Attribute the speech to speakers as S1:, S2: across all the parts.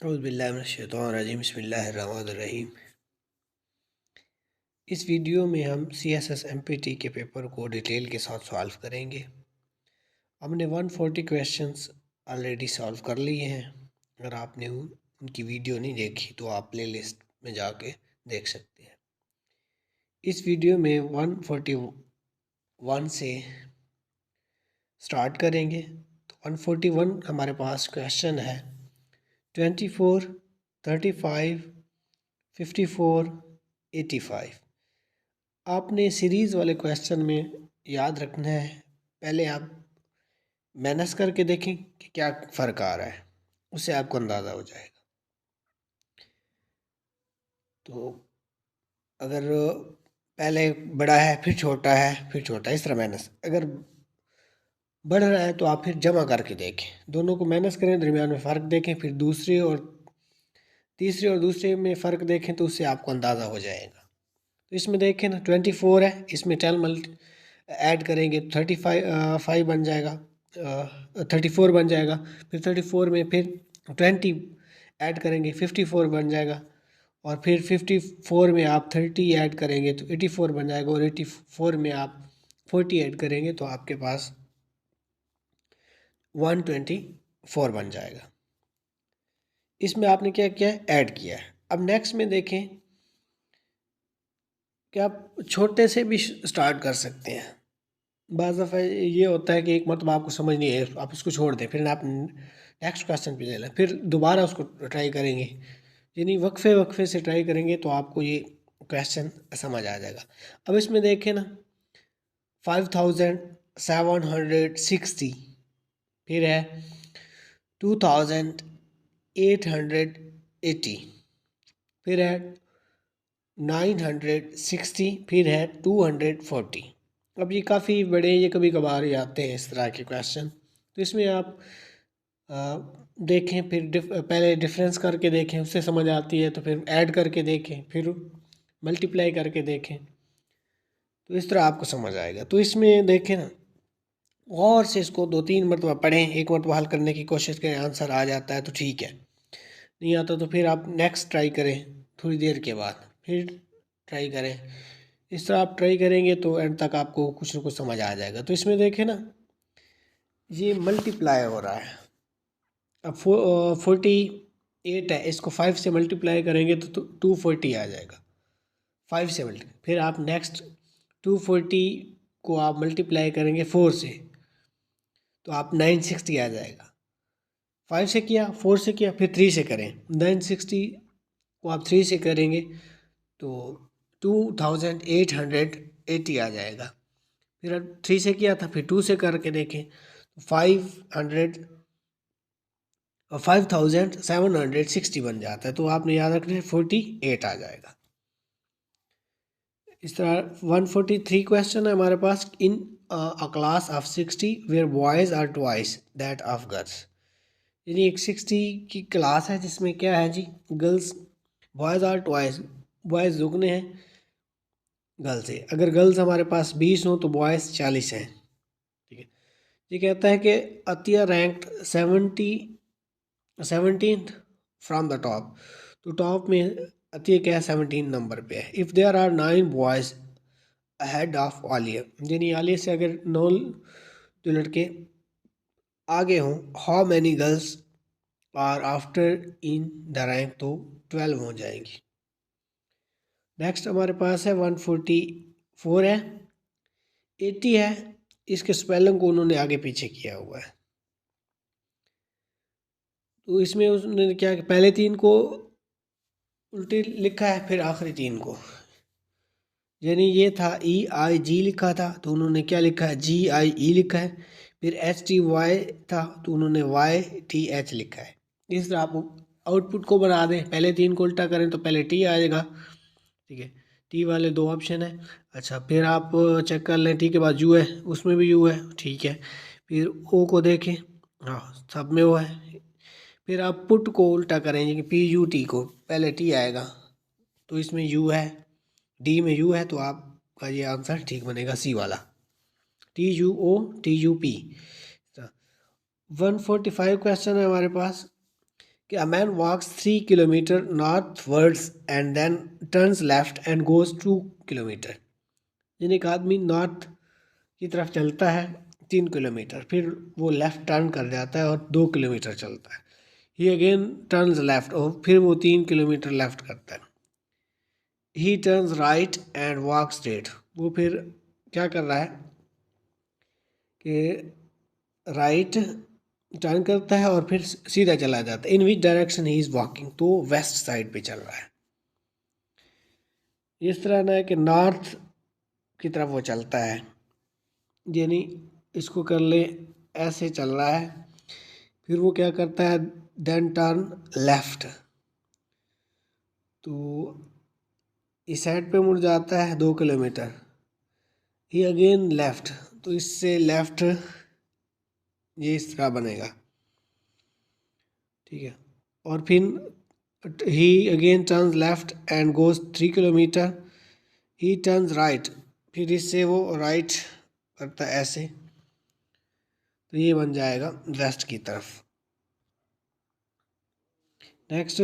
S1: औज़ुबिल्लाहिमिनश्शैतानिर्रजीम बिस्मिल्लाहिर्रहमानिर्रहीम। इस वीडियो में हम CSS MPT के पेपर को डिटेल के साथ सॉल्व करेंगे। हमने 140 क्वेश्चंस ऑलरेडी सॉल्व कर लिए हैं। अगर आपने उनकी वीडियो नहीं देखी तो आप प्लेलिस्ट में जाके देख सकते हैं। इस वीडियो में 141 से स्टार्ट करेंगे। तो 141 हमारे पास क्वेश्चन है 24, 35, 54, 85। आपने सीरीज़ वाले क्वेश्चन में याद रखना है, पहले आप माइनस करके देखें कि क्या फ़र्क आ रहा है, उससे आपको अंदाज़ा हो जाएगा। तो अगर पहले बड़ा है फिर छोटा है फिर छोटा, इस तरह माइनस। अगर बढ़ रहा है तो आप फिर जमा करके देखें, दोनों को माइनस करें, दरमियान में फ़र्क देखें, फिर दूसरे और दूसरे में फ़र्क देखें तो उससे आपको अंदाज़ा हो जाएगा। तो इसमें देखें ना 24 है, इसमें 10 ऐड करेंगे 35 बन जाएगा, 34 बन जाएगा। फिर 34 में फिर 20 ऐड करेंगे 54 बन जाएगा। और फिर 54 में आप 30 ऐड करेंगे तो 84 बन जाएगा। और 84 में आप 40 ऐड करेंगे तो आपके पास 124 बन जाएगा। इसमें आपने क्या किया है, ऐड किया है। अब नेक्स्ट में देखें कि आप छोटे से भी स्टार्ट कर सकते हैं। बाज़ दफ़ा ये होता है कि एक मरतबा आपको समझ नहीं है, आप उसको छोड़ दें, फिर आप नेक्स्ट क्वेश्चन पे ले लें, फिर दोबारा उसको ट्राई करेंगे। यानी वक्फे से ट्राई करेंगे तो आपको ये क्वेश्चन समझ आ जाएगा। अब इसमें देखें ना 5760, फिर है 2880, फिर है 960, फिर है 240। अब ये काफ़ी बड़े, ये कभी कभार ही आते हैं इस तरह के क्वेश्चन। तो इसमें आप देखें, फिर पहले डिफरेंस करके देखें, उससे समझ आती है तो फिर ऐड करके देखें, फिर मल्टीप्लाई करके देखें, तो इस तरह आपको समझ आएगा। तो इसमें देखें ना, और से इसको 2-3 मरतबा पढ़ें, एक मरतबा हल करने की कोशिश करें, आंसर आ जाता है तो ठीक है, नहीं आता तो फिर आप नेक्स्ट ट्राई करें, थोड़ी देर के बाद फिर ट्राई करें। इस तरह आप ट्राई करेंगे तो एंड तक आपको कुछ ना कुछ समझ आ जाएगा। तो इसमें देखें ना, ये मल्टीप्लाई हो रहा है। अब 48 है, इसको 5 से मल्टीप्लाई करेंगे तो 240 आ जाएगा। 5 से मल्टीप्लाई, फिर आप नेक्स्ट 240 को आप मल्टीप्लाई करेंगे 4 से तो आप 960 आ जाएगा। 5 से किया, 4 से किया, फिर 3 से करें, 960 को आप 3 से करेंगे तो 2880 आ जाएगा। फिर 3 से किया था, फिर 2 से करके देखें तो 5760 बन जाता है। तो आपने याद रखना है 48 आ जाएगा। इस तरह 143 क्वेश्चन है हमारे पास। In a class of 60 where boys are twice that of girls. यानी एक 60 की क्लास है जिसमें क्या है जी, girls, boys are twice, boys दुगने हैं गर्ल्स से। अगर गर्ल्स हमारे पास 20 हो तो बॉयज़ 40 हैं, ठीक है। ये कहता है कि Atiya ranked 17th from the top. तो टॉप में अतिया क्या है, 17 नंबर पे है। If there are 9 boys ahead of Alia, यानी आलिया से अगर 9 जो लड़के आगे हों, how many girls are after in the rank, तो 12 हो जाएंगी। नेक्स्ट हमारे पास है 144 है, 80 है, इसके स्पेलिंग को उन्होंने आगे पीछे किया हुआ है। तो इसमें उसने क्या, पहले 3 को उल्टे लिखा है, फिर आखिरी 3 को, यानी ये था EIG लिखा था तो उन्होंने क्या लिखा है, GIE लिखा है। फिर HTY था तो उन्होंने YTH लिखा है। इस तरह आप आउटपुट को बना दें, पहले 3 को उल्टा करें तो पहले T आएगा, ठीक है। T वाले 2 ऑप्शन है। अच्छा, फिर आप चेक कर लें, T के बाद U है, उसमें भी U है, ठीक है। फिर O को देखें, हाँ सब में O है। फिर आप पुट को उल्टा करेंगे कि PUT को, पहले T आएगा तो इसमें U है, D में U है, तो आपका ये आंसर ठीक बनेगा, C वाला, TUOTUP। 145 क्वेश्चन है हमारे पास कि a man walks 3 kilometre northwards and then turns left and goes 2 kilometre. यानी एक आदमी नॉर्थ की तरफ चलता है 3 किलोमीटर, फिर वो लेफ्ट टर्न कर जाता है और 2 किलोमीटर चलता है। ही अगेन टर्न्स लेफ्ट और फिर वो 3 किलोमीटर लेफ्ट करता है। ही turns right and walk straight. वो फिर क्या कर रहा है कि राइट टर्न करता है और फिर सीधा चला जाता है। In which direction he is walking, तो वेस्ट साइड पे चल रहा है। इस तरह ना है कि नॉर्थ की तरफ वो चलता है, यानी इसको कर ले, ऐसे चल रहा है। फिर वो क्या करता है, देन टर्न लेफ्ट, तो इस साइड पे मुड़ जाता है 2 किलोमीटर। ही अगेन लेफ्ट, तो इससे लेफ्ट ये इस तरह बनेगा, ठीक है। और फिर he again turns left and goes 3 kilometre. He turns right, फिर इससे वो राइट करता है ऐसे, तो ये बन जाएगा वेस्ट की तरफ। नेक्स्ट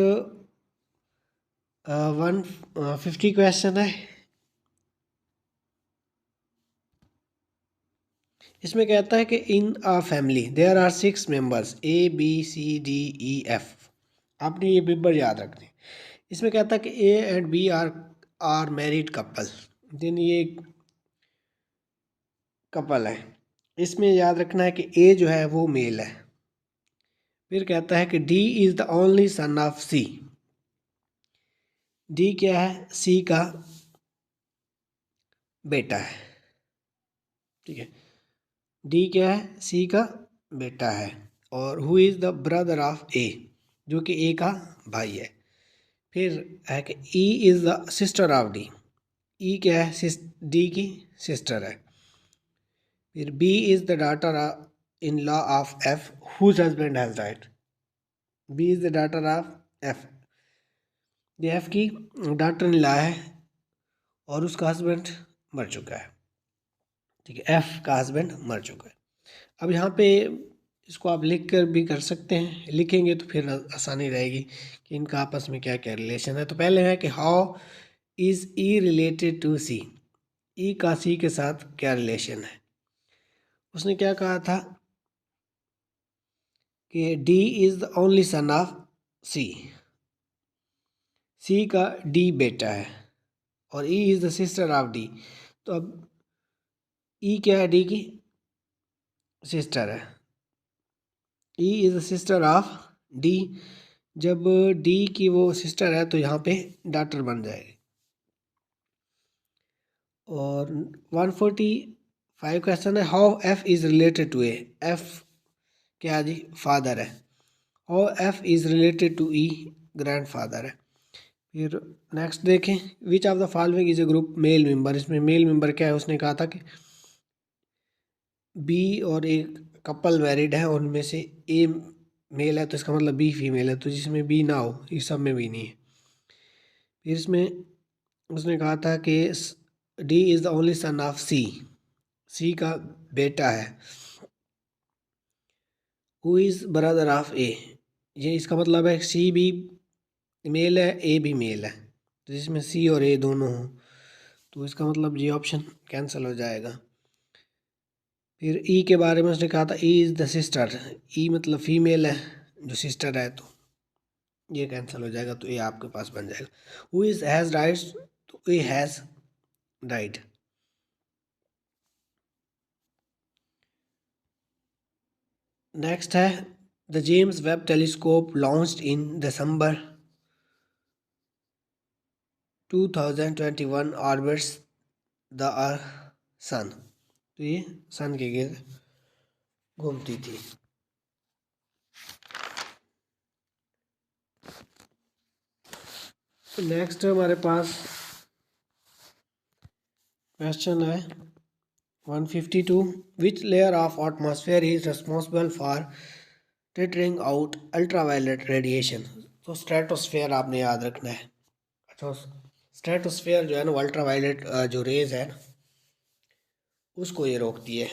S1: 150 क्वेश्चन है। इसमें कहता है कि in a family there are 6 members ABCDEF। आपने ये मेंबर याद रखने। इसमें कहता है कि A and B are married couple, देन ये कपल है। इसमें याद रखना है कि A जो है वो मेल है। फिर कहता है कि D is the only son of C। D क्या है, C का बेटा है, ठीक है। डी क्या है, सी का बेटा है। और who is the brother of A, जो कि ए का भाई है। फिर है कि E is the sister of D. E क्या है, डी की सिस्टर है। फिर B is the daughter in law of F whose husband has died. B is the daughter of F, ये एफ की डॉटर इन लॉ है और उसका हस्बैंड मर चुका है, ठीक है। एफ का हस्बैंड मर चुका है। अब यहाँ पे इसको आप लिख कर भी कर सकते हैं, लिखेंगे तो फिर आसानी रहेगी कि इनका आपस में क्या क्या रिलेशन है। तो पहले है कि how is E related to C. E का सी के साथ क्या रिलेशन है। उसने क्या कहा था कि D is the only son of C. C का डी बेटा है और E is the sister of D. तो अब ई क्या है, डी की सिस्टर है। E is the sister of D. जब डी की वो सिस्टर है तो यहाँ पे डॉटर बन जाएगी। और 145 क्वेश्चन है, how F is related to A. F क्या जी, फादर है। How F is related to E, grandfather है। फिर नेक्स्ट देखें, which of the following is a group male member. इसमें मेल मेंबर क्या है, उसने कहा था कि बी और एक कपल मैरिड है, उनमें से ए मेल है तो इसका मतलब बी फीमेल है, तो जिसमें बी ना हो इस सब में भी नहीं है। फिर इसमें उसने कहा था कि D is the only son of C. C का बेटा है। Who is brother of A, ये इसका मतलब है सी भी मेल है, ए भी मेल है, तो जिसमें सी और ए दोनों हों, तो इसका मतलब ये ऑप्शन कैंसिल हो जाएगा। फिर ई के बारे में उसने कहा था ई इज़ द सिस्टर। ई मतलब फीमेल है, जो सिस्टर है, तो ये कैंसिल हो जाएगा, तो ए आपके पास बन जाएगा। हु इज़ हैज़ डाइड, तो ए हैज़ डाइड। नेक्स्ट है, the James Webb telescope launched in December 2021 orbits the sun. तो ये सन के गिर्द घूमती थी। नेक्स्ट हमारे पास क्वेश्चन है 152, which layer of atmosphere is responsible for filtering out ultraviolet radiation. तो स्ट्रेटोस्फेयर आपने याद रखना है। अच्छा, स्ट्रेटोस्फेयर जो है ना, अल्ट्रावायलेट जो रेज है ना, उसको ये रोकती है।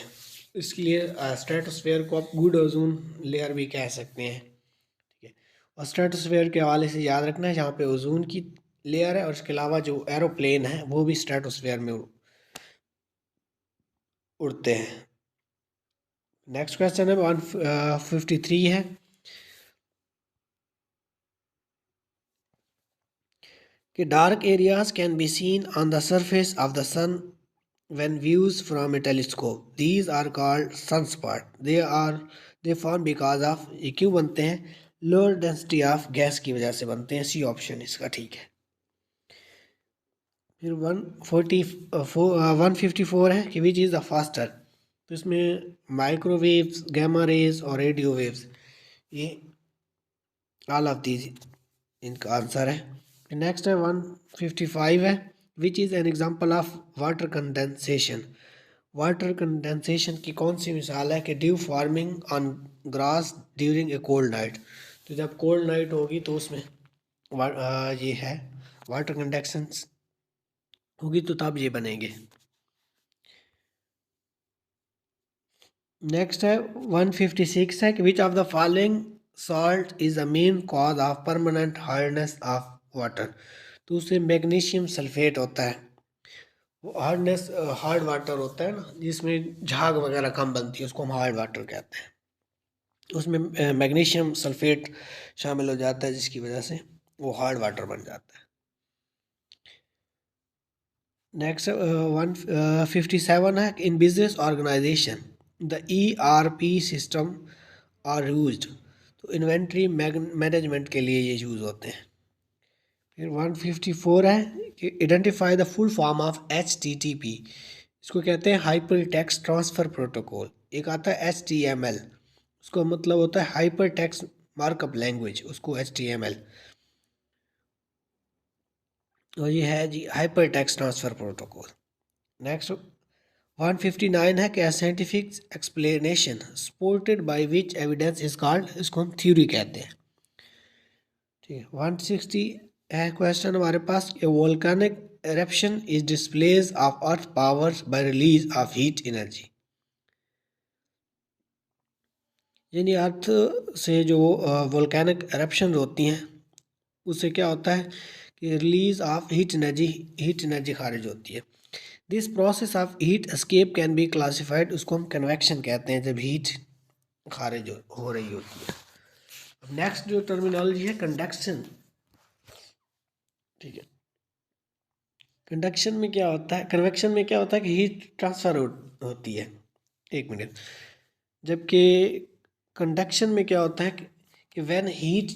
S1: इसके लिए स्ट्रेटोस्फेयर को आप गुड ओजोन लेयर भी कह सकते हैं, ठीक है। और स्ट्रेटोस्फेयर के हवाले से याद रखना है जहाँ पे ओजोन की लेयर है, और इसके अलावा जो एरोप्लेन है वो भी स्ट्रेटोस्फेयर में उड़ते हैं। नेक्स्ट क्वेश्चन है 153 है कि dark areas can be seen on the surface of the sun when views from a telescope. These are called sunspot. They form because of, ये क्यों बनते हैं, लोअर डेंसिटी ऑफ गैस की वजह से बनते हैं। सी ऑप्शन इसका ठीक है। फिर 154 है कि विच इज़ द फास्टर। तो इसमें माइक्रोवेव्स, गैमा रेज और रेडियो वेव्स, ये ऑल ऑफ दीज इनका आंसर है। नेक्स्ट है 155 है which is an example of water condensation. Water condensation की कौन सी मिसाल है कि due forming on grass during a cold night. तो जब कोल्ड नाइट होगी तो उसमें ये है वाटर कंडेंसेशन होगी तो तब ये बनेंगे। नेक्स्ट है 156 है कि विच of the following salt is the main cause of permanent hardness of water. तो उससे मैग्नीशियम सल्फेट होता है, वो हार्डनेस हार्ड वाटर होता है ना, जिसमें झाग वगैरह कम बनती है, उसको हम हार्ड वाटर कहते हैं। उसमें मैग्नीशियम सल्फेट शामिल हो जाता है जिसकी वजह से वो हार्ड वाटर बन जाता है। नेक्स्ट 157 है in business organisation the ERP system are used. तो इन्वेंट्री मैनेजमेंट के लिए ये यूज़ होते हैं। फिर 154 है कि identify the full form of HTTP। इसको कहते हैं हाइपर टेक्स्ट ट्रांसफ़र प्रोटोकॉल। एक आता है HTML, उसका मतलब होता है हाइपर टेक्स्ट मार्कअप लैंग्वेज, उसको HTML। और ये है जी hyper text transfer protocol. Next 159 है कि scientific explanation supported by which evidence is called, इसको हम थ्योरी कहते हैं। ठीक है। 160 है क्वेश्चन हमारे पास, a volcanic eruption is displace of earth powers by release of heat energy. यानी अर्थ से जो वोल्केनिक एरप्शन होती हैं उससे क्या होता है कि रिलीज ऑफ हीट एनर्जी खारिज होती है। This process of heat escape can be classified, उसको हम कन्वेक्शन कहते हैं जब हीट खारिज हो रही होती है। अब नेक्स्ट जो टर्मिनोलॉजी है कंडक्शन। ठीक है। कंडक्शन में क्या होता है, कन्वेक्शन में क्या होता है कि हीट ट्रांसफ़र होती है। एक मिनट। जबकि कंडक्शन में क्या होता है कि व्हेन हीट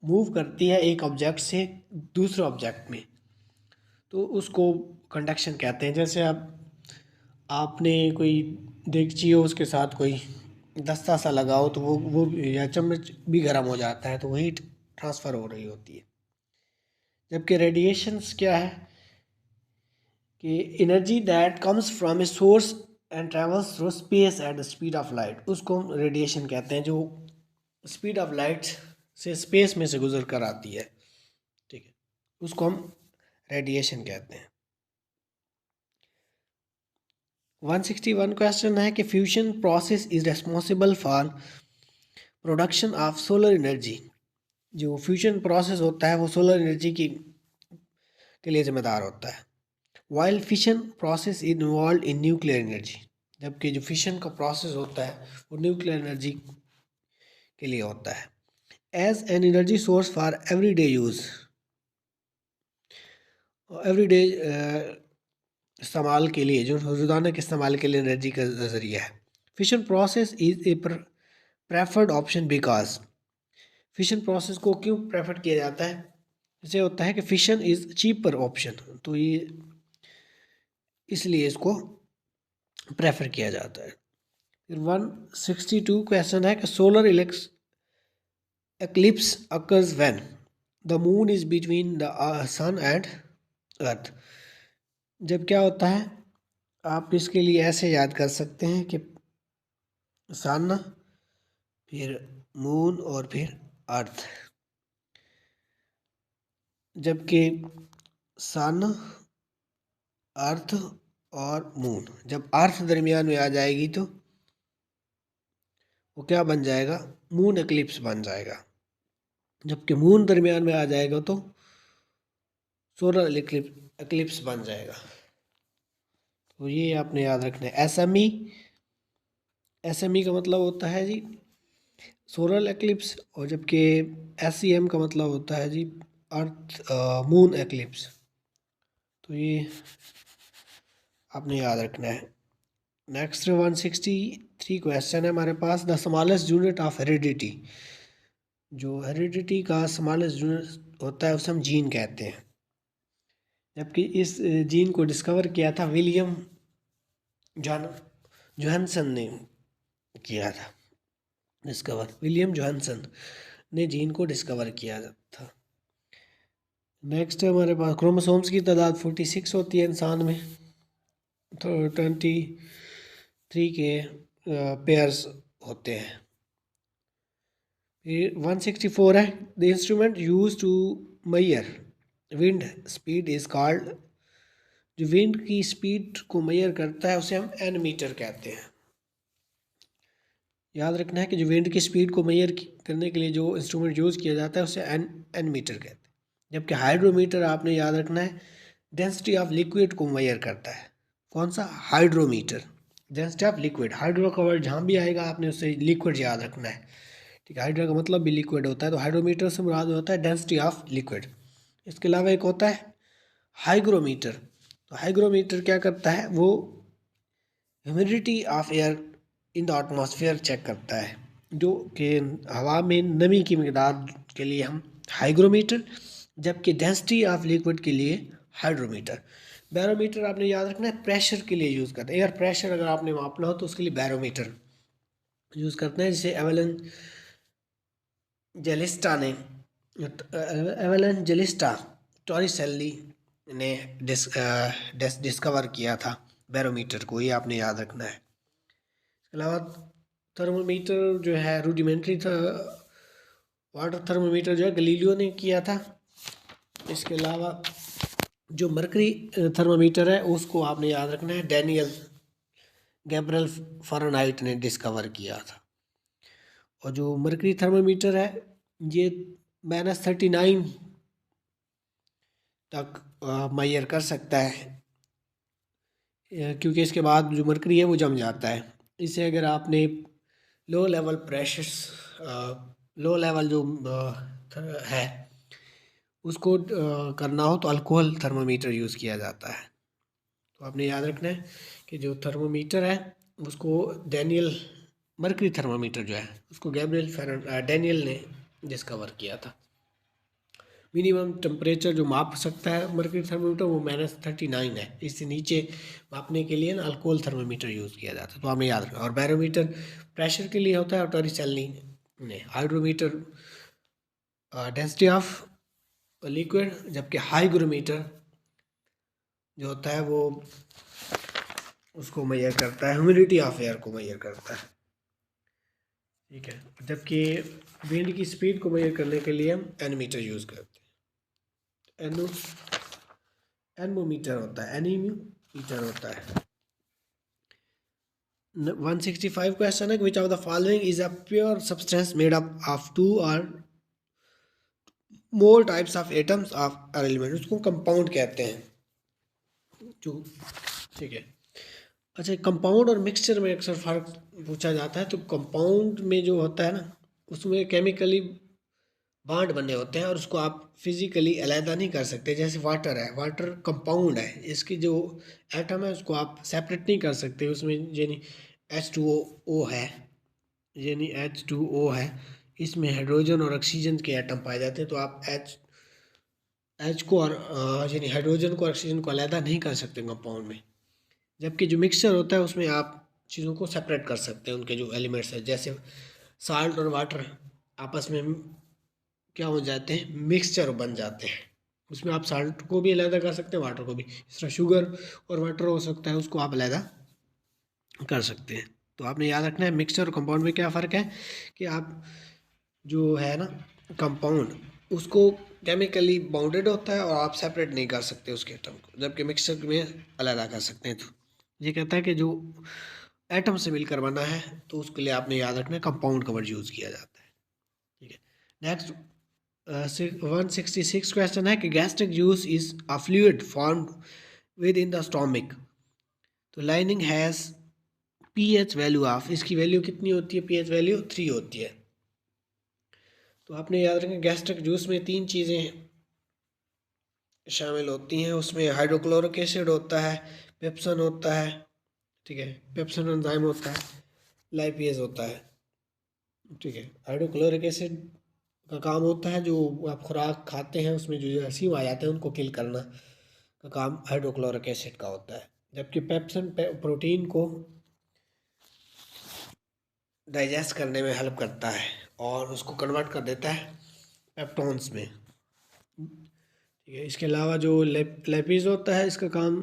S1: मूव करती है एक ऑब्जेक्ट से दूसरे ऑब्जेक्ट में, तो उसको कंडक्शन कहते हैं। जैसे आपने कोई देगची हो, उसके साथ कोई दस्ता सा लगाओ तो वो या चम्मच भी गर्म हो जाता है, तो वो हीट ट्रांसफ़र हो रही होती है। जबकि रेडिएशंस क्या है कि energy that comes from a source and travels through space at the speed of light, उसको हम रेडिएशन कहते हैं, जो स्पीड ऑफ लाइट से स्पेस में से गुजर कर आती है। ठीक है, उसको हम रेडिएशन कहते हैं। 161 क्वेश्चन है कि fusion process is responsible for production of solar energy. जो फ्यूजन प्रोसेस होता है वो सोलर एनर्जी के लिए जिम्मेदार होता है। While fission process involve in nuclear energy, जबकि जो फिशन का प्रोसेस होता है वो न्यूक्लियर एनर्जी के लिए होता है। As an energy source for everyday use, everyday इस्तेमाल के लिए, जो रोज़ाना के इस्तेमाल के लिए एनर्जी का ज़रिया है। Fission process is a preferred option because, fission process को क्यों प्रेफर किया जाता है, इसे होता है कि फिशन इज़ चीपर ऑप्शन, तो ये इसलिए इसको प्रेफर किया जाता है। फिर 162 क्वेश्चन है कि solar eclipse occurs when the moon is between the sun and earth. जब क्या होता है, आप इसके लिए ऐसे याद कर सकते हैं कि सन, फिर मून और फिर अर्थ। जबकि सन, अर्थ और मून, जब अर्थ दरमियान में आ जाएगी तो वो क्या बन जाएगा, मून एक्लिप्स बन जाएगा। जबकि मून दरमियान में आ जाएगा तो सोलर एक्लिप्स बन जाएगा। तो ये आपने याद रखना है। एसएमई का मतलब होता है जी सोलर एक्लिप्स, और जबकि एसईएम का मतलब होता है जी अर्थ मून एक्लिप्स। तो ये आपने याद रखना है। नेक्स्ट 163 क्वेश्चन है हमारे पास। The smallest unit of heredity, जो हेरिडिटी का स्मॉलेस्ट यूनिट होता है उसे हम जीन कहते हैं। जबकि इस जीन को डिस्कवर किया था विलियम जोहानसन ने किया था डिस्कवर। विलियम जोहानसन ने जीन को डिस्कवर किया था। नेक्स्ट है हमारे पास क्रोमोसोम्स की तादाद 46 होती है इंसान में, तो 23 के पेयर्स होते हैं। 164 है। The instrument use to measure wind speed is called, जो विंड की स्पीड को मेजर करता है उसे हम एनमीटर कहते हैं। याद रखना है कि जो विंड की स्पीड को मेजर करने के लिए जो इंस्ट्रूमेंट यूज़ किया जाता है उसे एनमीटर कहते हैं। जबकि हाइड्रोमीटर आपने याद रखना है डेंसिटी ऑफ लिक्विड को मेजर करता है। कौन सा? Hydrometer. Density of liquid, hydro का वर्ड जहाँ भी आएगा आपने उससे लिक्विड याद रखना है। ठीक है, हाइड्रो का मतलब भी लिक्विड होता है, तो हाइड्रोमीटर से मुराद होता है डेंसिटी ऑफ लिक्विड। इसके अलावा एक होता है हाइग्रोमीटर। तो हाइग्रोमीटर क्या करता है, वो humidity of air in the atmosphere check करता है, जो कि हवा में नमी की मिकदार के लिए हम हाइग्रोमीटर, जबकि डेंसिटी ऑफ लिक्विड के लिए हाइड्रोमीटर। बैरोमीटर आपने याद रखना है प्रेशर के लिए यूज़ करते हैं। एयर प्रेशर अगर आपने मापना हो तो उसके लिए बैरोमीटर यूज़ करते हैं, जिसे एवेलन जेलिस्टा टॉरिसेल्ली ने डिस्कवर किया था बैरोमीटर को, ये आपने याद रखना है। इसके अलावा थर्मोमीटर जो है रूडिमेंट्री था, वाटर थर्मोमीटर जो है गलीलियो ने किया था। इसके अलावा जो मरकरी थर्मोमीटर है उसको आपने याद रखना है डैनियल गैब्रियल फ़ारेनहाइट ने डिस्कवर किया था। और जो मरकरी थर्मोमीटर है ये -39 तक मेजर कर सकता है, क्योंकि इसके बाद जो मरकरी है वो जम जाता है। इसे अगर आपने low level pressures low level जो है उसको करना हो तो अल्कोहल थर्मोमीटर यूज़ किया जाता है। तो आपने याद रखना है कि जो थर्मोमीटर है उसको मरकरी थर्मोमीटर जो है उसको डैनियल ने डिस्कवर किया था। मिनिमम टेम्परेचर जो माप सकता है मरकरी थर्मोमीटर वो -39 है। इससे नीचे मापने के लिए ना अल्कोहल थर्मोमीटर यूज़ किया जाता है, तो हमें याद रखना। और बैरोमीटर प्रेशर के लिए होता है, और टॉरिसेल्ली ने हाइड्रोमीटर डेंसिटी ऑफ लिक्विड, जबकि हाइग्रोमीटर जो होता है वो उसको मेजर करता है ह्यूमिडिटी ऑफ एयर को मेजर करता है। ठीक है, जबकि विंड की स्पीड को मेजर करने के लिए हम एनमीटर यूज़ करते हैं। एनमोमीटर होता है, एनीमीटर होता है। 165 क्वेश्चन है, विच of the following is a pure substance made up of 2 और more types of atoms of element, उसको कंपाउंड कहते हैं जो। ठीक है, अच्छा कंपाउंड और मिक्सचर में अक्सर फ़र्क पूछा जाता है। तो कंपाउंड में जो होता है ना उसमें केमिकली बॉन्ड बने होते हैं और उसको आप फिजिकली अलहदा नहीं कर सकते। जैसे वाटर है, वाटर कंपाउंड है, इसकी जो एटम है उसको आप सेपरेट नहीं कर सकते। उसमें यानी H2O है, यानी H2O है, इसमें हाइड्रोजन और ऑक्सीजन के एटम पाए जाते हैं। तो आप एच को और यानी हाइड्रोजन को ऑक्सीजन को अलहदा नहीं कर सकते कंपाउंड में। जबकि जो मिक्सचर होता है उसमें आप चीज़ों को सेपरेट कर सकते हैं, उनके जो एलिमेंट्स हैं। जैसे साल्ट और वाटर आपस में क्या हो जाते हैं, मिक्सचर बन जाते हैं। उसमें आप साल्ट को भी अलहदा कर सकते हैं, वाटर को भी। इस तरह शुगर और वाटर हो सकता है, उसको आप अलहदा कर सकते हैं। तो आपने याद रखना है मिक्सचर और कंपाउंड में क्या फ़र्क है, कि आप जो है ना कंपाउंड उसको केमिकली बाउंडेड होता है और आप सेपरेट नहीं कर सकते उसके एटम को, जबकि मिक्सचर में अलहदा कर सकते हैं। तो ये कहता है कि जो एटम से मिलकर बना है तो उसके लिए आपने याद रखना है कंपाउंड का वर्ड यूज़ किया जाता है। ठीक है, नेक्स्ट 166 क्वेश्चन है कि gastric juice is a fluid formed with in the stomach. तो lining has pH value of, इसकी वैल्यू कितनी होती है? पीएच वैल्यू 3 होती है। तो आपने याद रखें गैस्ट्रिक जूस में 3 चीज़ें शामिल होती हैं। उसमें हाइड्रोक्लोरिक एसिड होता है, पेप्सन होता है, ठीक है, पेप्सन एंजाइम होता है, लाइपेज होता है, ठीक है। हाइड्रोक्लोरिक एसिड का काम होता है जो आप खुराक खाते हैं उसमें जो जरासीम आ जाते हैं उनको किल करना का काम हाइड्रोक्लोरिक एसिड का होता है। जबकि पेप्सन प्रोटीन को डाइजेस्ट करने में हेल्प करता है और उसको कन्वर्ट कर देता है पेप्टोन्स में, ठीक है। इसके अलावा जो लेपिज होता है इसका काम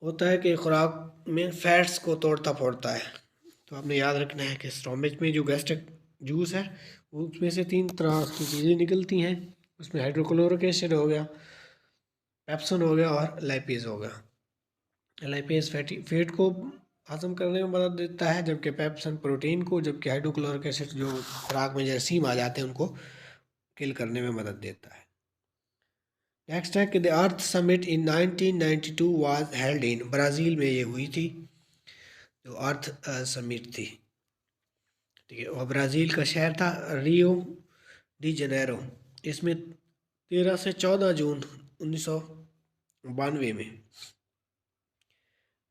S1: होता है कि खुराक में फैट्स को तोड़ता फोड़ता है। तो आपने याद रखना है कि स्टोमिक में जो गैस्ट्रिक जूस है उसमें से 3 तरह की चीज़ें निकलती हैं। उसमें हाइड्रोक्लोरिक एसिड हो गया, पेप्सन हो गया और लाइपेज हो गया। लाइपेज फैट को हजम करने में मदद देता है, जबकि पेप्सन प्रोटीन को, जबकि हाइड्रोक्लोरिक एसिड जो खुराक में जरासीम आ जाते हैं उनको किल करने में मदद देता है। नेक्स्ट है कि the earth summit in 1992 was held in, Brazil में ये हुई थी जो अर्थ समिट थी, ठीक है। और ब्राज़ील का शहर था रियो डी जनेरो। इसमें 13 से 14 जून 1992 में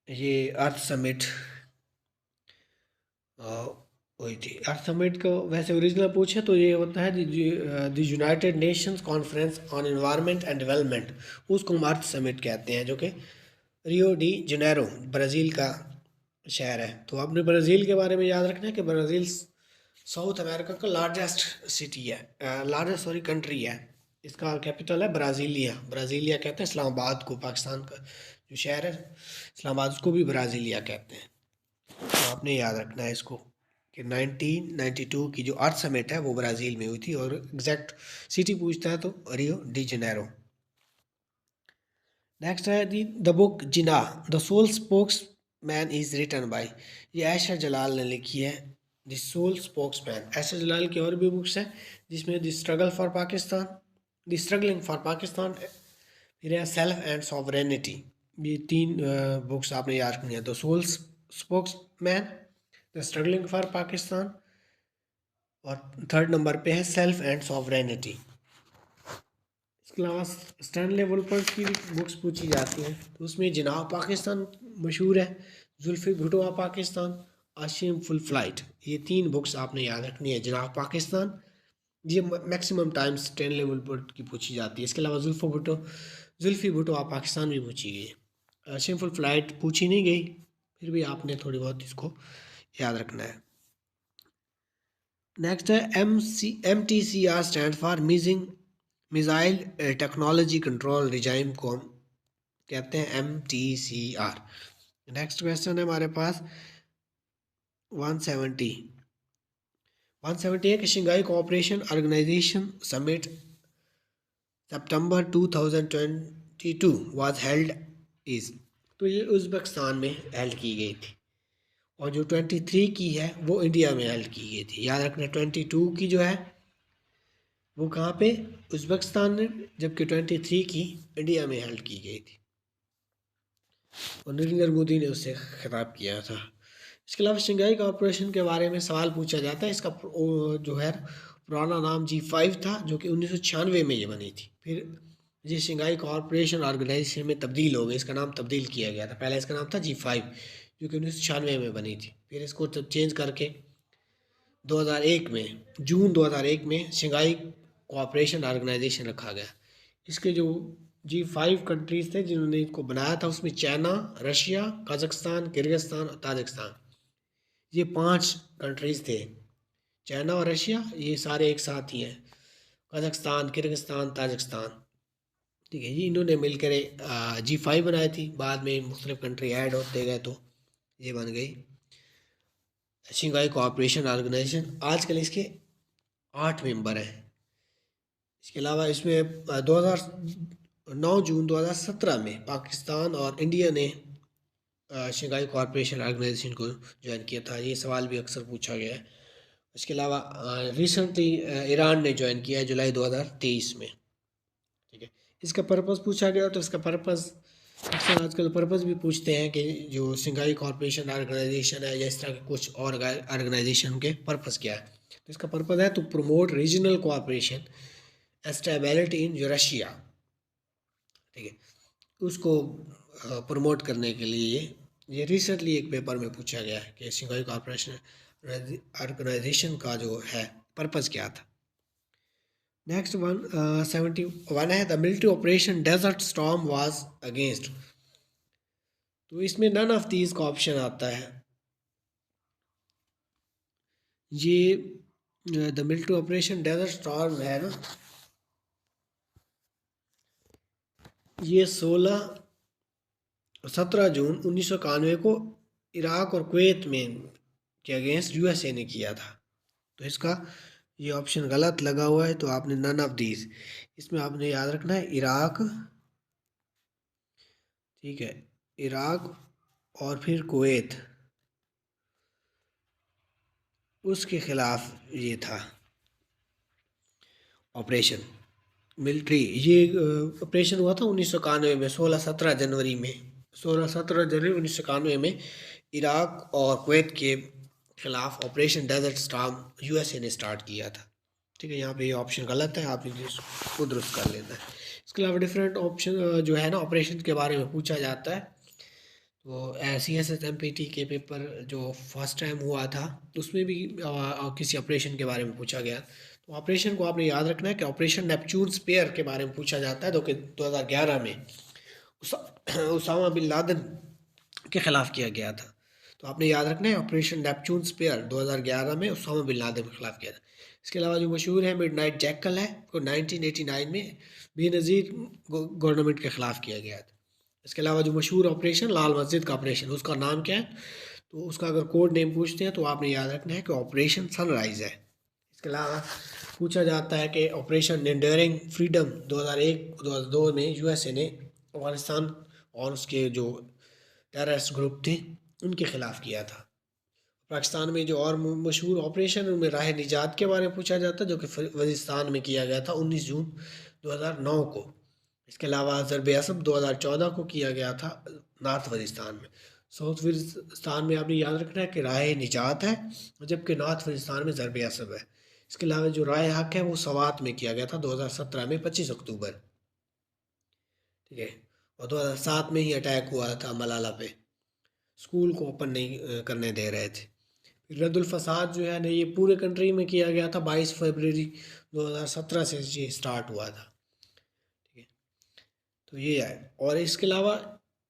S1: ये अर्थ समिट हुई थी। अर्थ समिट को वैसे ओरिजिनल पूछे तो ये होता है the United Nations conference on environment and development, उसको हम अर्थ समिट कहते हैं, जो कि रियो डी जनेरो ब्राज़ील का शहर है। तो आपने ब्राज़ील के बारे में याद रखना है कि ब्राज़ील साउथ अमेरिका का लार्जेस्ट सिटी है, लार्जेस्ट सॉरी कंट्री है। इसका कैपिटल है ब्राज़ीलिया। ब्राज़ीलिया कहते हैं इस्लामाबाद को, पाकिस्तान का जो शहर है इस्लामाबाद, उसको भी ब्राज़ीलिया कहते हैं। तो आपने याद रखना है इसको कि 1992 की जो अर्थ समिट है वो ब्राज़ील में हुई थी, और एग्जैक्ट सिटी पूछता है तो रियो डी जनेरो। नेक्स्ट है the book Jinnah the soul spokesman is written by, ये आयशा जलाल ने लिखी है। The soul spokesman, Ayesha Jalal की और भी बुक्स हैं जिसमें the struggle for Pakistan, the struggling for Pakistan, फिर है सेल्फ एंड सॉवरेनिटी। ये 3 बुक्स आपने याद रखनी है। The soul spokesman, the struggling for Pakistan, और 3rd नंबर पे है सेल्फ एंड सॉवरेनिटी। इसके अलावा स्टैनले वुलफर्ड की बुक्स पूछी जाती हैं तो उसमें जनाब पाकिस्तान मशहूर है, जुल्फ़ी भुट्टो पाकिस्तान, आशिम फुल फ्लाइट, ये 3 बुक्स आपने याद रखनी है। जनाब पाकिस्तान ये मैक्सिमम टाइम्स स्टैनले वुलफर्ड की पूछी जाती है। इसके अलावा जुल्फ़ी भुट्टो पाकिस्तान भी पूछी गई है। आशिम फुल फ्लाइट पूछी नहीं गई, फिर भी आपने थोड़ी बहुत इसको याद रखना है। नेक्स्ट है MTCR stand for missile technology control regime को हम कहते हैं MTCR। नेक्स्ट क्वेश्चन है हमारे पास 170 है कि शंघाई कोऑपरेशन ऑर्गेनाइजेशन समिट सितंबर 2022 वाज हेल्ड इज, तो ये उज़्बेकिस्तान में हेल्ड की गई थी, और जो 23 की है वो इंडिया में हेल्ड की गई थी। याद रखना 22 की जो है वो कहाँ पे, उज़्बेकिस्तान में, जबकि 23 की इंडिया में हेल्ड की गई थी और नरेंद्र मोदी ने उससे खिताब किया था। इसके अलावा शंघाई कॉरपोरेशन के बारे में सवाल पूछा जाता है। इसका जो है पुराना नाम G5 था, जो कि 1996 में ये बनी थी। फिर ये शंघाई कॉरपोरेशन ऑर्गेनाइजेशन में तब्दील हो गई, इसका नाम तब्दील किया गया था। पहले इसका नाम था G5 जो कि 1996 में बनी थी। फिर इसको चेंज करके 2001 में, जून 2001 में शंघाई कोऑपरेशन ऑर्गेनाइजेशन रखा गया। इसके जो G5 कंट्रीज़ थे जिन्होंने इसको बनाया था उसमें चाइना, रशिया, कजाकिस्तान, किर्गिस्तान और ताजिकिस्तान, ये 5 कंट्रीज़ थे। चाइना और रशिया ये सारे एक साथ ही हैं, कजाकिस्तान, किर्गिस्तान, ताजिकिस्तान, ठीक है। ये इन्होंने मिलकर G5 बनाई थी। बाद में मुख्तलिफ कंट्री ऐड होते गए तो ये बन गई शंघाई कोऑपरेशन ऑर्गेनाइजेशन। आजकल इसके 8 मेंबर हैं। इसके अलावा इसमें 9 जून 2017 में पाकिस्तान और इंडिया ने शंघाई कॉरपोरेशन ऑर्गेनाइजेशन को ज्वाइन किया था। ये सवाल भी अक्सर पूछा गया है। इसके अलावा रिसेंटली ईरान ने ज्वाइन किया है जुलाई 2023 में। ठीक है, इसका पर्पस पूछा गया तो इसका पर्पस अक्सर आजकल पर्पस भी पूछते हैं कि जो शंघाई कॉरपोरेशन ऑर्गेनाइजेशन है या इस तरह के कुछ और ऑर्गेनाइजेशन के पर्पस क्या है। तो इसका पर्पस है to promote regional cooperation stability in Eurasia. ठीक है, उसको प्रमोट करने के लिए ये रिसेंटली एक पेपर में पूछा गया है कि शंघाई कॉरपोरेशन ऑर्गेनाइजेशन का जो है पर्पस क्या था। नेक्स्ट 171 है the military operation Desert Storm was against. तो इसमें नन ऑफ दीज का ऑप्शन आता है। ये the military operation Desert Storm है ना, ये 17 जून 1991 को इराक और कुवैत में के अगेंस्ट यूएसए ने किया था। तो इसका ये ऑप्शन गलत लगा हुआ है, तो आपने नन ऑफ दीज, इसमें आपने याद रखना है इराक, ठीक है, इराक और फिर कुवैत, उसके खिलाफ ये था ऑपरेशन मिलिट्री। ये ऑपरेशन हुआ था 1991 में 16-17 जनवरी में 1991 में इराक और कुवैत के खिलाफ ऑपरेशन डेजर्ट स्टॉर्म यूएसए ने स्टार्ट किया था। ठीक है, यहाँ पे ये ऑप्शन गलत है, आप इसको दुरुस्त कर लेना है। इसके अलावा डिफरेंट ऑप्शन जो है ना ऑपरेशन के बारे में पूछा जाता है। तो CSSMPT के पेपर जो फर्स्ट टाइम हुआ था उसमें भी किसी ऑपरेशन के बारे में पूछा गया। तो ऑपरेशन को आपने याद रखना है कि ऑपरेशन नेपच्यून स्पेयर के बारे में पूछा जाता है, जो कि 2011 में उसामा बिन लादेन के खिलाफ किया गया था। तो आपने याद रखना है ऑपरेशन नेपच्यून स्पेयर 2011 में उसामा बिन लादेन के खिलाफ किया था। इसके अलावा जो मशहूर है मिडनाइट जैकल है, वो 1989 में बेनज़ीर गवर्नमेंट के खिलाफ किया गया था। इसके अलावा जो मशहूर ऑपरेशन लाल मस्जिद का ऑपरेशन, उसका नाम क्या है, तो उसका अगर कोड नेम पूछते हैं तो आपने याद रखना है कि ऑपरेशन सनराइज है। इसके अलावा पूछा जाता है कि ऑपरेशन एंड्यूरिंग फ्रीडम 2001-2002 में यूएसए ने अफगानिस्तान और उसके जो टेररिस्ट ग्रुप थे उनके खिलाफ किया था। पाकिस्तान में जो और मशहूर ऑपरेशन उनमें राह निजात के बारे में पूछा जाता है, जो कि वजीस्तान में किया गया था 19 जून 2009 को। इसके अलावा ज़रब असब 2014 को किया गया था नॉर्थ वजीस्तान में। साउथ वजीस्तान में आपने याद रखना है कि राह निजात है, जबकि नॉर्थ वजीस्तान में ज़रब असब है। इसके अलावा जो राय हक है वो सवात में किया गया था 2017 में 25 अक्टूबर। ठीक है, और 2007 में ही अटैक हुआ था मलाला पे, स्कूल को ओपन नहीं करने दे रहे थे। रद्दुल फसाद जो है ना ये पूरे कंट्री में किया गया था 22 फरवरी 2017 से ये स्टार्ट हुआ था। ठीक है, तो ये है। और इसके अलावा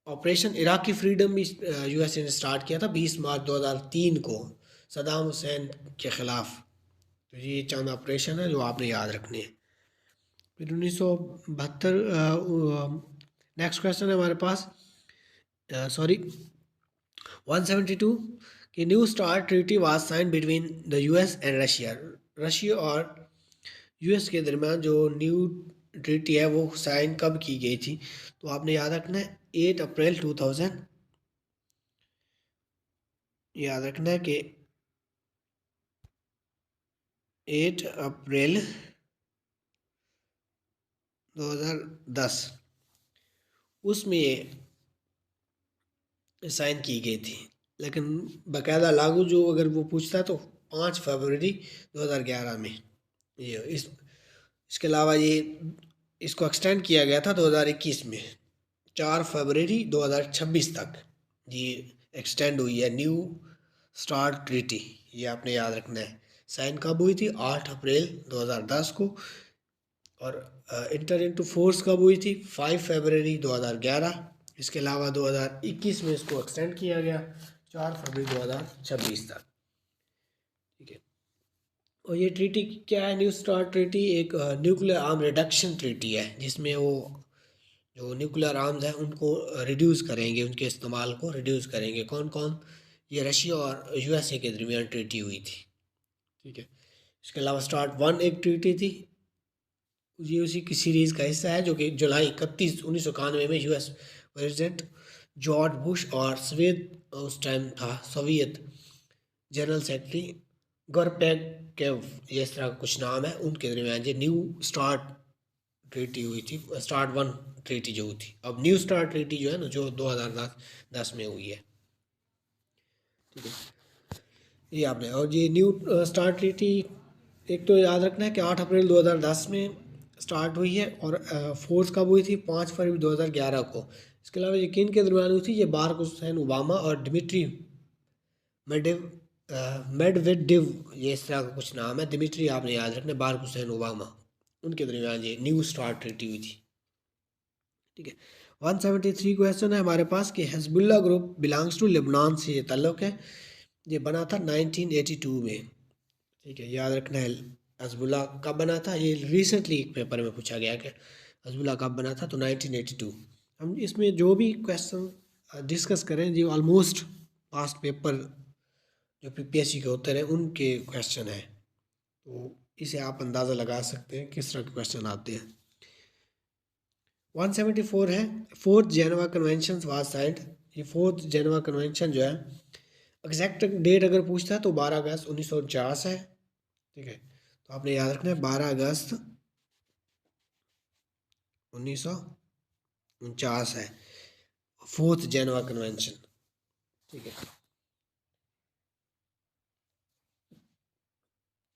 S1: ऑपरेशन इराकी फ्रीडम भी यूएसए ने स्टार्ट किया था 20 मार्च 2003 को सदाम हुसैन के ख़िलाफ़। तो ये चंद ऑपरेशन है जो आपने याद रखने हैं। फिर 1972 नेक्स्ट क्वेश्चन है हमारे पास, सॉरी 172 कि New Start treaty was sign between the US and Russia. Russia और यूएस के दरमियान जो न्यू ट्रीटी है वो साइन कब की गई थी, तो आपने याद रखना है 8 अप्रैल 2000, याद रखना है कि 8 अप्रैल 2010 उसमें ये साइन की गई थी। लेकिन बाकायदा लागू जो अगर वो पूछता तो 5 फरवरी 2011 में ये इसके अलावा ये इसको एक्सटेंड किया गया था 2021 में 4 फरवरी 2026 तक ये एक्सटेंड हुई है न्यू स्टार्ट ट्रीटी। ये आपने याद रखना है। साइन कब हुई थी 8 अप्रैल 2010 को, और इंटर इनटू फोर्स कब हुई थी 5 फरवरी 2011। इसके अलावा 2021 में इसको एक्सटेंड किया गया 4 फरवरी 2026 तक। ठीक है, और ये ट्रीटी क्या है, न्यू स्टार्ट ट्रीटी एक न्यूक्लियर आर्म रिडक्शन ट्रीटी है, जिसमें वो जो न्यूक्लियर आर्म्स हैं उनको रिड्यूस करेंगे, उनके इस्तेमाल को रिड्यूस करेंगे। कौन कौन, ये रशिया और यूएसए के दरमियान ट्रीटी हुई थी। ठीक है, इसके अलावा स्टार्ट 1 एक ट्रीटी थी, ये उसी की सीरीज़ का हिस्सा है, जो कि जुलाई 31 1991 में यूएस प्रेसिडेंट जॉर्ज बुश और स्वेद उस टाइम था सोवियत जनरल सेक्रेटरी गोरपेगकेव, ये इस तरह का कुछ नाम है, उनके दरमियान ये न्यू स्टार्ट ट्रीटी हुई थी, स्टार्ट वन ट्रीटी जो हुई थी। अब न्यू स्टार्ट ट्रीटी जो है ना, जो 2010 में हुई है, ठीक है, ये आपने। और ये न्यू स्टार्ट ट्रीटी एक तो याद रखना है कि 8 अप्रैल 2010 में स्टार्ट हुई है, और फोर्स कब हुई थी, 5 फरवरी 2011 को। इसके अलावा ये किन के दरमियान हुई थी, ये बाराक हुसैन ओबामा और डिमिट्री मेडेव मेडवेडेव, ये इस तरह का कुछ नाम है, दिमित्री आपने याद रखना है, बाराक हुसैन ओबामा, उनके दरमियान ये न्यू स्टार्ट ट्रीटी हुई थी, ठीक है। 173 क्वेश्चन है हमारे पास कि Hezbollah group belongs to Lebanon से ये ताल्लुक़ है, ये बना था 1982 में, ठीक है, याद रखना है। हिजबुल्लाह कब बना था, ये रिसेंटली एक पेपर में पूछा गया कि हिजबुल्लाह कब बना था, तो 1982। हम इसमें जो भी क्वेश्चन डिस्कस करें जी ऑलमोस्ट पास्ट पेपर जो पीपीएससी के होते रहे उनके क्वेश्चन है, तो इसे आप अंदाज़ा लगा सकते हैं किस तरह के क्वेश्चन आते हैं। 174 है, fourth Geneva convention was signed, ये फोर्थ जेनेवा कन्वेंशन जो है एग्जैक्ट डेट अगर पूछता है तो 12 अगस्त 1949 है, ठीक है, तो आपने याद रखना है 12 अगस्त 1949 है फोर्थ जेनेवा कन्वेंशन, ठीक है।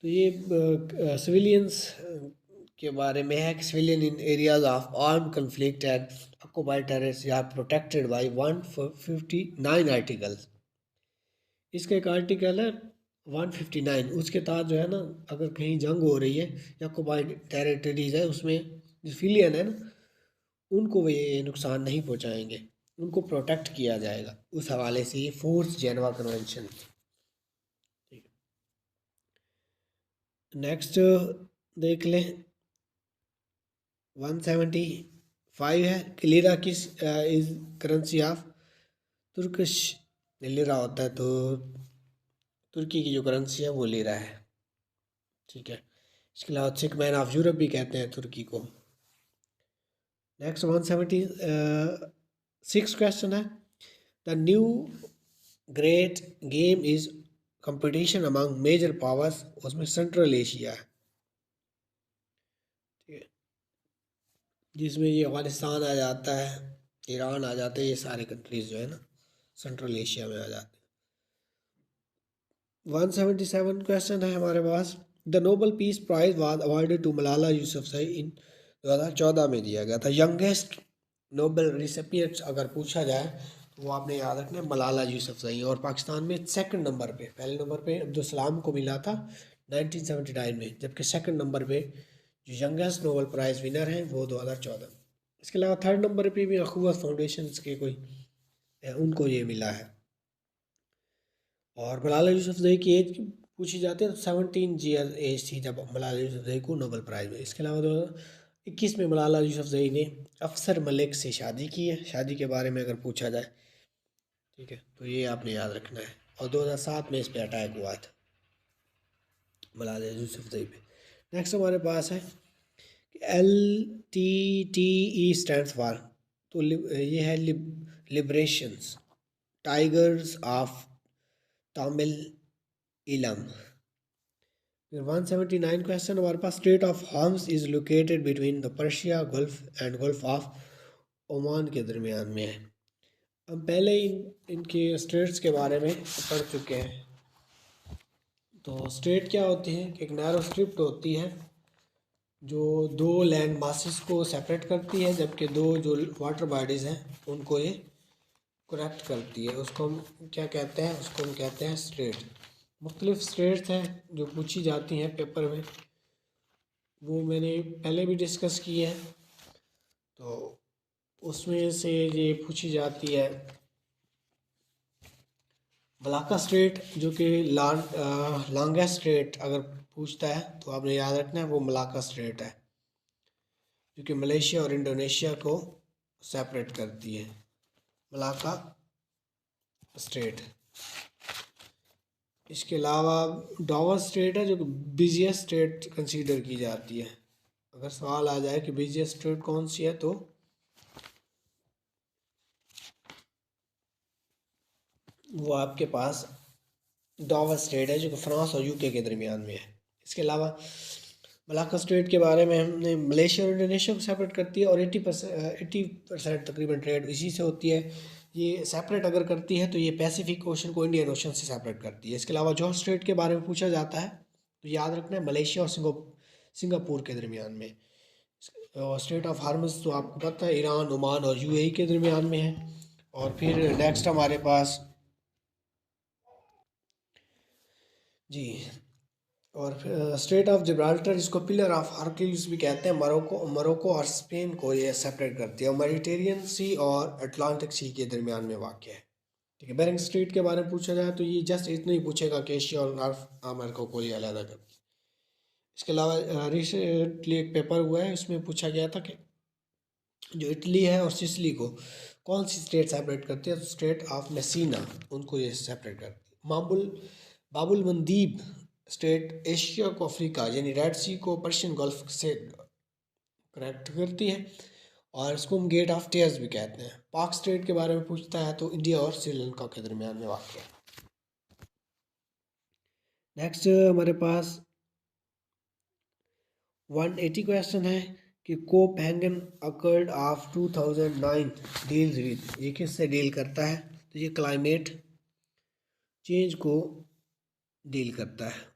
S1: तो ये सिविलियंस के बारे में है कि civilian in areas of arm conflict and occupied territories are protected by 159 articles. इसका एक आर्टिकल है 159, उसके तहत जो है ना, अगर कहीं जंग हो रही है या ऑक्युपाइड टेरिटरीज है, उसमें जो सिविलियन है ना, उनको वो ये नुकसान नहीं पहुंचाएंगे, उनको प्रोटेक्ट किया जाएगा। उस हवाले से ये फोर्थ जेनेवा कन्वेंशन, ठीक है। नेक्स्ट देख लें 175 है कि लिरा किस is currency of Turkish, lira होता है तो तुर्की की जो करेंसी है वो लिरा है, ठीक है। इसके अलावा सिक मैन ऑफ यूरोप भी कहते हैं तुर्की को। नेक्स्ट 176 क्वेश्चन है, the new great game is competition among major powers, उसमें सेंट्रल एशिया है, ठीक है, जिसमें ये अफगानिस्तान आ जाता है, ईरान आ जाता है, ये सारे कंट्रीज जो है ना सेंट्रल एशिया में आ जाते हैं। 177 क्वेश्चन है हमारे पास, the Nobel peace prize was awarded to Malala Yousafzai in 2014 में दिया गया था। यंगेस्ट नोबल रिसिपिएंट्स अगर पूछा जाए तो वो आपने याद रखना है मलाला यूसुफजई, और पाकिस्तान में सेकंड नंबर पे, पहले नंबर पे अब्दुल सलाम को मिला था 1979 में, जबकि सेकंड नंबर पे जो यंगेस्ट नोबल प्राइज़ विनर हैं वो 2014। इसके अलावा थर्ड नंबर पे भी अखुवत फाउंडेशन के कोई उनको ये मिला है। और मलाला यूसुफजई की एज पूछी जाती है तो 17 ईयर एज थी जब मलाला यूसुफजई को नोबेल प्राइज़ मिली। इसके अलावा 2021 में मलाला यूसुफजई ने अफसर मलिक से शादी की है, शादी के बारे में अगर पूछा जाए, ठीक है, तो ये आपने याद रखना है। और 2007 में इस पर अटैक हुआ था मलाला यूसुफजई पे। नेक्स्ट हमारे पास है LTTE स्टैंड फॉर, तो ये है लिबरेशंस टाइगर्स ऑफ तमिल इलम। फिर 179 क्वेश्चन हमारे पास, strait of Hormuz is located between the Persia gulf and gulf of Oman के दरमियान में है। हम पहले ही इनके स्ट्रेट्स के बारे में पढ़ चुके हैं। तो स्ट्रेट क्या होती है कि एक नैरो स्ट्रिप होती है जो दो लैंड मासेस को सेपरेट करती है, जबकि दो जो वाटर बॉडीज़ हैं उनको ये कनेक्ट करती है। उसको हम क्या कहते हैं, उसको हम कहते हैं स्ट्रेट। मुख्तलिफ स्ट्रेट्स हैं जो पूछी जाती हैं पेपर में, वो मैंने पहले भी डिस्कस की है। तो उसमें से ये पूछी जाती है मलाक्का स्ट्रेट, जो कि लॉन्गेस्ट स्ट्रेट अगर पूछता है तो आपने याद रखना है वो मलाक्का स्ट्रेट है, जो कि मलेशिया और इंडोनेशिया को सेपरेट करती है, मलाक्का स्ट्रेट। इसके अलावा डॉवर स्ट्रेट है जो कि बिजिएस्ट स्ट्रेट कंसीडर की जाती है। अगर सवाल आ जाए कि बिजिएस्ट स्ट्रेट कौन सी है, तो वो आपके पास डोवर स्ट्रेट है जो कि फ्रांस और यूके के दरमियान में है। इसके अलावा मलाक्का स्ट्रेट के बारे में हमने मलेशिया और इंडोनेशिया को सेपरेट करती है और 80% तकरीबन ट्रेड इसी से होती है। ये सेपरेट अगर करती है तो ये पैसिफिक ओशन को इंडियन ओशन से सेपरेट करती है। इसके अलावा जॉर्ज स्ट्रेट के बारे में पूछा जाता है तो याद रखना है मलेशिया और सिंगापुर के दरमियान में। और स्ट्रेट ऑफ हार्मस तो आपको पता है ईरान, ओमान और यूएई के दरमियान में है। और फिर नेक्स्ट हमारे पास जी और स्ट्रेट ऑफ जिब्राल्टर जिसको पिलर ऑफ हरक्यूलिस भी कहते हैं, मोरक्को और स्पेन को ये सेपरेट करती है और मेडिटेरियन सी और अटलांटिक सी के दरमियान में वाक़ है। ठीक है, बेरिंग स्ट्रेट के बारे में पूछा जाए तो ये जस्ट इतना ही पूछेगा कि एशिया और नॉर्थ अमेरिका को ये अलग करती है। इसके अलावा रिसेंटली एक पेपर हुआ है, उसमें पूछा गया था कि जो इटली है और सिसली को कौन सी स्टेट सेपरेट करती है, तो स्टेट ऑफ मेसीना उनको ये सेपरेट करती है। बाबुल मंदीब स्टेट एशिया को अफ्रीका यानी रेड सी को पर्शियन गल्फ से कनेक्ट करती है और इसको हम गेट ऑफ टेयर्स भी कहते हैं। पाक स्टेट के बारे में पूछता है तो इंडिया और श्रीलंका के दरमियान में वाक़ है। नेक्स्ट हमारे पास 180 क्वेश्चन है कि कोपेंगन अकॉर्ड ऑफ 2009 डील्स विद, ये किससे डील करता है, तो ये क्लाइमेट चेंज को डील करता है।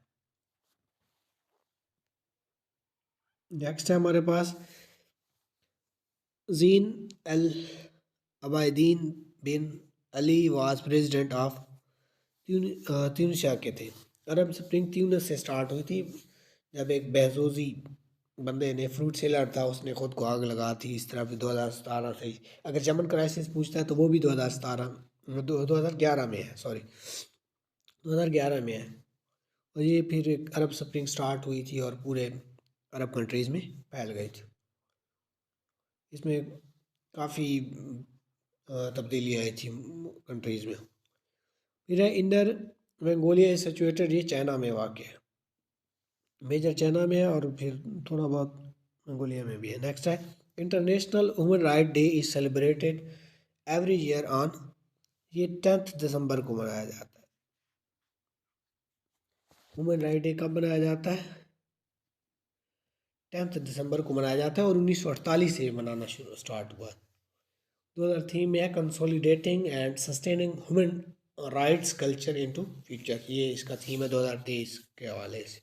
S1: नेक्स्ट है हमारे पास Zine al Abidine Ben Ali was president of Tunisia के थे। अरब स्प्रिंग ट्यूनिस से स्टार्ट हुई थी जब एक बेजोजी बंदे ने, फ्रूट सेलर था, उसने खुद को आग लगा थी। इस तरह भी 2017 से ही, अगर यमन क्राइसिस पूछता है तो वो भी 2011 में है, सॉरी 2011 में है। और ये फिर एक अरब स्प्रिंग स्टार्ट हुई थी और पूरे अरब कंट्रीज़ में फैल गई थी। इसमें काफ़ी तब्दीली आई थी कंट्रीज़ में। फिर है इंडर मंगोलिया इज सिचुएटेड, ये चाइना में वाक़ है, मेजर चाइना में है और फिर थोड़ा बहुत मंगोलिया में भी है। नेक्स्ट है international human right day is celebrated every year on, ये 10 दिसंबर को मनाया जाता है। ह्यूमन राइट डे कब मनाया जाता है, 10 दिसंबर को मनाया जाता है और 1948 से मनाना शुरू स्टार्ट हुआ। 2003 में है consolidating and sustaining human rights culture into future, ये इसका थीम है 2023 के हवाले से।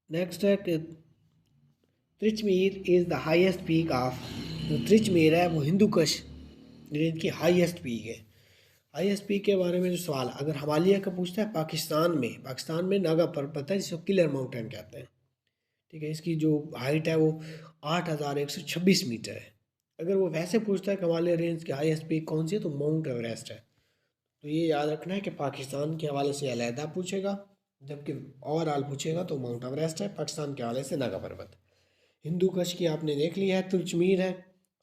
S1: नेक्स्ट है कि Tirich Mir is the highest peak of, जो त्रिचमीर है वो हिंदू कुश रेंज की हाईएस्ट पीक है। हाईएस्ट पीक के बारे में जो सवाल अगर हिमालय का पूछता है, पाकिस्तान में नागा पर्वत है जिसको किलर माउंटेन कहते हैं। ठीक है, इसकी जो हाइट है वो 8,126 मीटर है। अगर वो वैसे पूछता है कि हिमालय रेंज की हाईएस्ट पीक कौन सी है, तो माउंट एवरेस्ट है। तो ये याद रखना है कि पाकिस्तान के हवाले से अलहदा पूछेगा, जबकि ओवरऑल पूछेगा तो माउंट एवरेस्ट है, पाकिस्तान के हवाले से नागा पर्वत। हिंदू कश की आपने देख ली है, तुर्चमीर है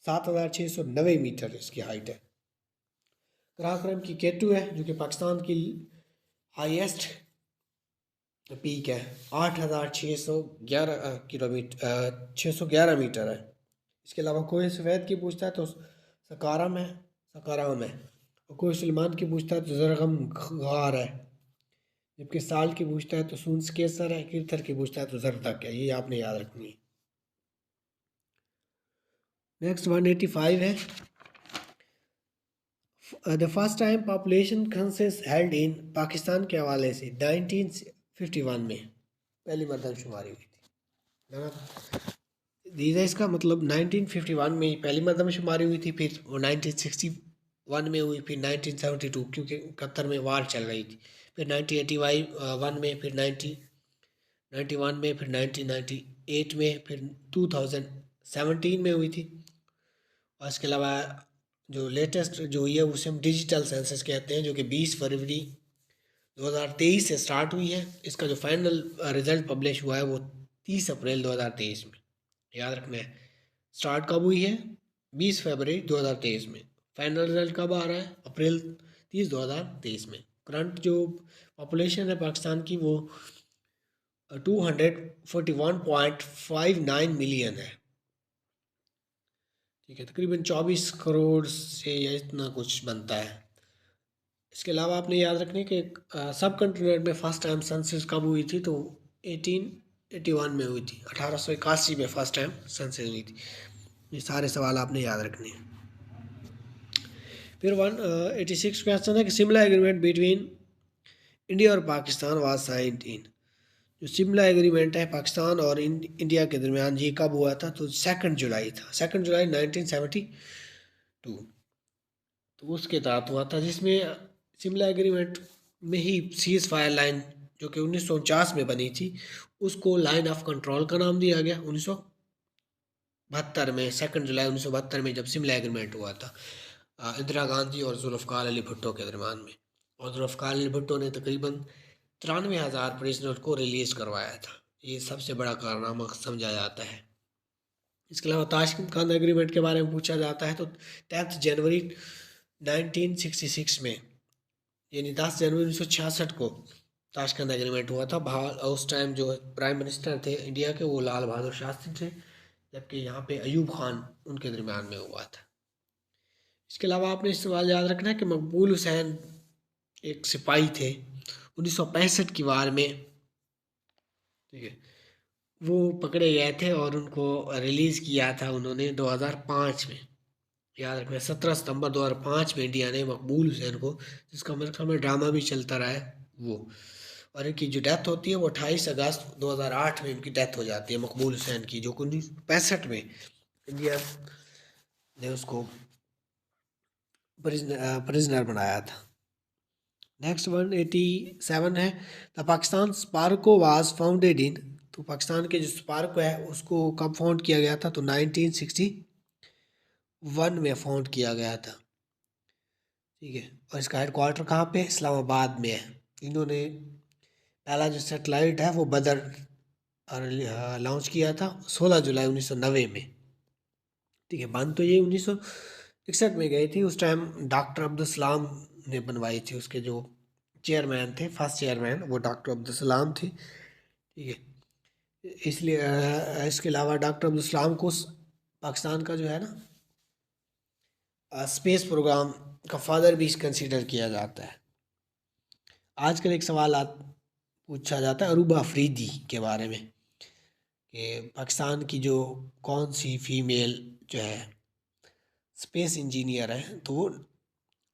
S1: 7,690 मीटर इसकी हाइट है। कराक्रम की केटू है जो कि पाकिस्तान की हाईएस्ट पीक है, 8,611 किलोमीटर 611 मीटर है। इसके अलावा कोई सफ़ेद की पूछता है तो सकाराम है और कोई सलमान की पूछता है तो जरगम गार है। जबकि साल की पूछता है तो सूंस केसर है, किरथर की पूछता है तो जरदक है। ये आपने याद रखनी है। नेक्स्ट 185 है the first time population census held in Pakistan के हवाले से 1951 में पहली मरदमशुमारी हुई थी। दीजिए इसका मतलब 1951 में पहली मरदमशुमारी हुई थी, फिर वो 1961 में हुई, फिर 1972 क्योंकि कतर में वार चल रही थी, फिर 1981 में, फिर 1991 में, फिर 1998 में, फिर 2017 में हुई थी। और इसके अलावा जो लेटेस्ट जो हुई है उसे हम डिजिटल सेंसस कहते हैं, जो कि 20 फरवरी 2023 से स्टार्ट हुई है। इसका जो फाइनल रिजल्ट पब्लिश हुआ है वो 30 अप्रैल 2023 में। याद रखना है स्टार्ट कब हुई है, 20 फरवरी 2023 में। फाइनल रिजल्ट कब आ रहा है, अप्रैल 30 2023 में। करंट जो पॉपुलेशन है पाकिस्तान की वो 241.59 मिलियन है। ठीक है, तकरीबन 24 करोड़ से या इतना कुछ बनता है इसके अलावा आपने याद रखने कि सब कंटिनेंट में फर्स्ट टाइम सेंसस कब हुई थी, तो 1881 में हुई थी, 1881 में फर्स्ट टाइम सेंसस हुई थी। ये सारे सवाल आपने याद रखने हैं। फिर 186 क्वेश्चन है कि शिमला एग्रीमेंट बिटवीन इंडिया और पाकिस्तान वाज साइंड इन। जो शिमला एग्रीमेंट है पाकिस्तान और इंडिया के दरमियान, ये कब हुआ था, तो 2 जुलाई था, 2 जुलाई 1972। तो उसके तहत हुआ था, जिसमें शिमला एग्रीमेंट में ही सीज फायर लाइन जो कि 1949 में बनी थी, उसको लाइन ऑफ कंट्रोल का नाम दिया गया 1972 में। 2 जुलाई 1972 में जब शिमला एग्रीमेंट हुआ था इंदिरा गांधी और जुल्फ़िकार अली भुट्टो के दरमियान में। और जुल्फ़िकार अली भुट्टो ने तकरीबन 93,000 प्रिजनर को रिलीज़ करवाया था। ये सबसे बड़ा कारनामा समझा जाता है। इसके अलावा ताशकंद खान एग्रीमेंट के बारे में पूछा जाता है, तो 10 जनवरी 1966 में, यानी 10 जनवरी 1966 को ताशकंद एग्रीमेंट हुआ था। उस टाइम जो प्राइम मिनिस्टर थे इंडिया के, वो लाल बहादुर शास्त्री थे, जबकि यहाँ पे अयूब खान उनके दरमियान में हुआ था। इसके अलावा आपने इस सवाल याद रखना है कि मकबूल हुसैन एक सिपाही थे 1965 की वार में, ठीक है। वो पकड़े गए थे और उनको रिलीज़ किया था उन्होंने 2005 में। याद रखना 17 सितंबर 2005 में इंडिया ने मकबूल हुसैन को, जिसका मेरे ख्याल में ड्रामा भी चलता रहा है वो, और इनकी जो डेथ होती है वो 28 अगस्त 2008 में इनकी डेथ हो जाती है मकबूल हुसैन की, जो 1965 में इंडिया ने उसको प्रिजनर बनाया था। नेक्स्ट 187 है, the Pakistan Sparco was founded in. तो पाकिस्तान के जो स्पार्को है उसको कब फाउंड किया गया था, तो 1961 में फाउंड किया गया था, ठीक है। और इसका हेड क्वार्टर कहाँ पे, इस्लामाबाद में है। इन्होंने पहला जो सेटेलाइट है वो बदर लॉन्च किया था 16 जुलाई 1990 में, ठीक है। बंद तो ये 1961 में गई थी, उस टाइम डॉक्टर अब्दुल सलाम ने बनवाई थी। उसके जो चेयरमैन थे, फर्स्ट चेयरमैन, वो डॉक्टर अब्दुल सलाम थे, ठीक है। इसलिए इसके अलावा डॉक्टर अब्दुल सलाम को पाकिस्तान का जो है ना स्पेस प्रोग्राम का फादर भी कंसीडर किया जाता है। आजकल एक सवाल पूछा जाता है अरूबा अफरीदी के बारे में, कि पाकिस्तान की जो कौन सी फीमेल जो है स्पेस इंजीनियर है, तो वो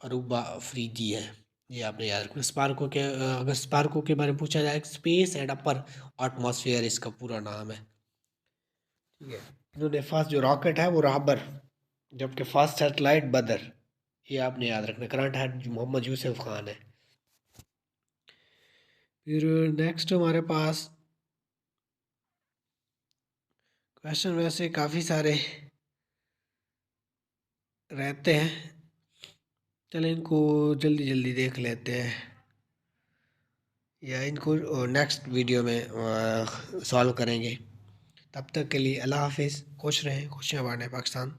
S1: अरूबा अफरीदी है। ये आपने याद रखना। स्पार्को के अगर स्पार्को के बारे में पूछा जाए, स्पेस एंड अपर एटमॉस्फेयर इसका पूरा नाम है, ठीक है। इन्होंने फर्स्ट जो रॉकेट है वो राहबर, जबकि फर्स्ट सैटेलाइट बदर। ये आपने याद रखना। करंट हेड मोहम्मद यूसुफ खान है। फिर नेक्स्ट हमारे पास क्वेश्चन वैसे काफ़ी सारे रहते हैं, चलें इनको जल्दी जल्दी देख लेते हैं, या इनको नेक्स्ट वीडियो में सॉल्व करेंगे। तब तक के लिए अल्लाह हाफिज़। खुश रहें, खुशियाँ बांटें पाकिस्तान।